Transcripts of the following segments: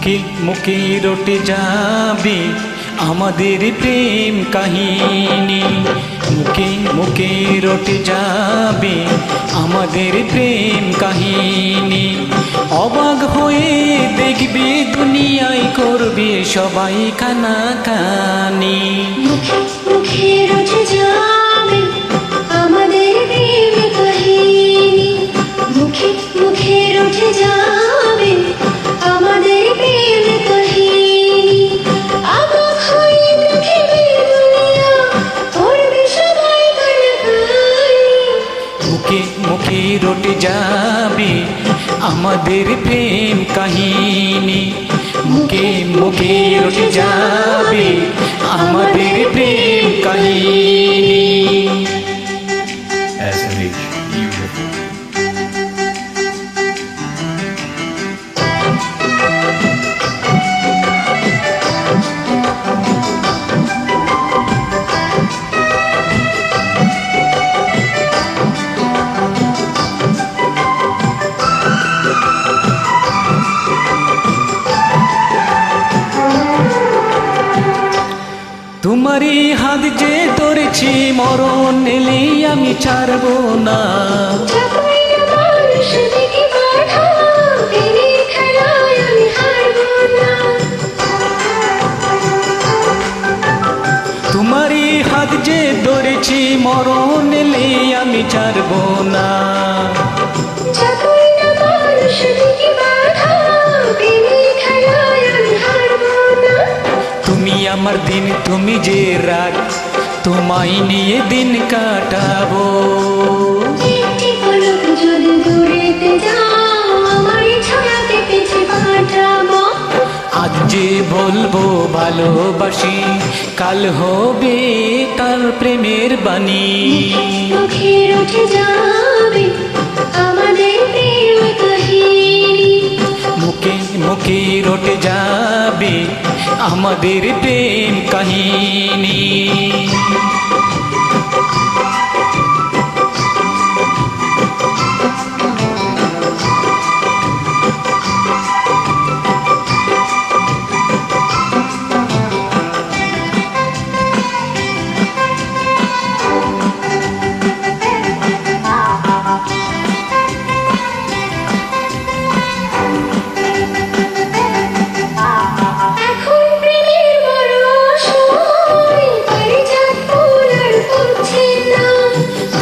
মুখে মুখে রটে যাবে আমাদের প্রেম কাহিনী, মুখে মুখে রটে যাবে আমাদের প্রেম কাহিনী। অবাক হয়ে দেখবে দুনিয়ায় করবে সবাই কানাকানি। মুখে মুখে রটে যাবে আমাদের প্রেম কাহিনী, মুখে মুখে রটে যাবে আমাদের প্রেম কাহিনী। অবাক হয়ে দেখবে দুনিয়া করবে সবাই কানাকানি। মুখে মুখে রটে যাবে আমাদের প্রেম কাহিনী, মুখে মুখে রটে যাবে আমাদের প্রেম কাহিনী। SMH, beautiful. তোমারই হাত যে ধরেছি মরণ এলে আমি ছাড়বো না। যতই না মানুষ দেখে বাধা, প্রেমের খেলায় আমি হারবো না। তোমারই হাত যে ধরেছি মরণ এলে আমি ছাড়বো না। যতই না মানুষ দেখে বাধা, প্রেমের খেলায় আমি হারবো না। তুমি আমার দিন তুমি যে রাগ, তোমায় নিয়ে দিন কাটাবো। একটি পলক যদি দূরেতে যাও, আমার ছায়াতে পিছে পাঠাবো। আজ যে বলবো ভালোবাসি, কাল হবে তার প্রেমের বাণী। মুখে রটে যাবে আমাদের প্রেম কাহিনী, মুখে মুখে রটে যাবে আমাদের প্রেম কাহিনী। এখন প্রেমের বড় সময়, পারিজাত ফুল আর ফুটছে না।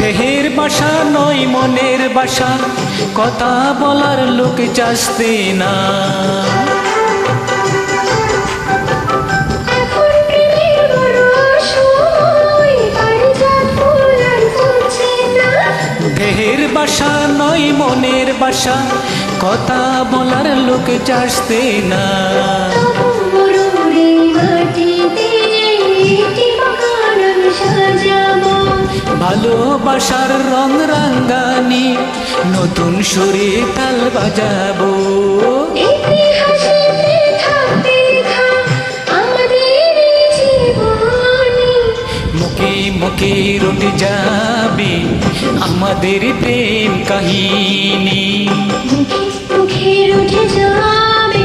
দেহের বাসা নয় মনের বাসা, কথা বলার লোক চাস্তে না। এখন প্রেমের বড় সময়, পারিজাত ফুল আর ফুটছে না। দেহের বাসা নয় মনের বাসা, কথা বলার লোক চাস্তে না। তবু মরুরে মাটিতে একটি বাগান আমি সাজাবো। ভালোবাসার রং রাঙ্গানি, নতুন সুরে তাল বাজাবো। ইতিহাসেতে থাকবে লেখা আমাদের এই জীবনী। মুখে মুখে রটে যাবে আমাদের প্রেম কাহিনী। মুখে মুখে রটে যাবে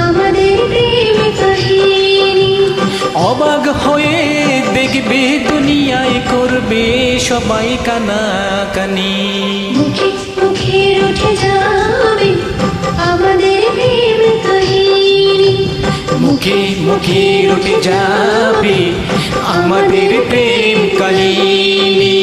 আমাদের প্রেম কাহিনী। অবাক হয়ে দেখবে দুনিয়ায় করবে সবাই কানাকানি। মুখে মুখে রটে যাবে আমাদের প্রেম কাহিনী। মুখে মুখে রটে যাবে আমাদের প্রেম কাহিনী।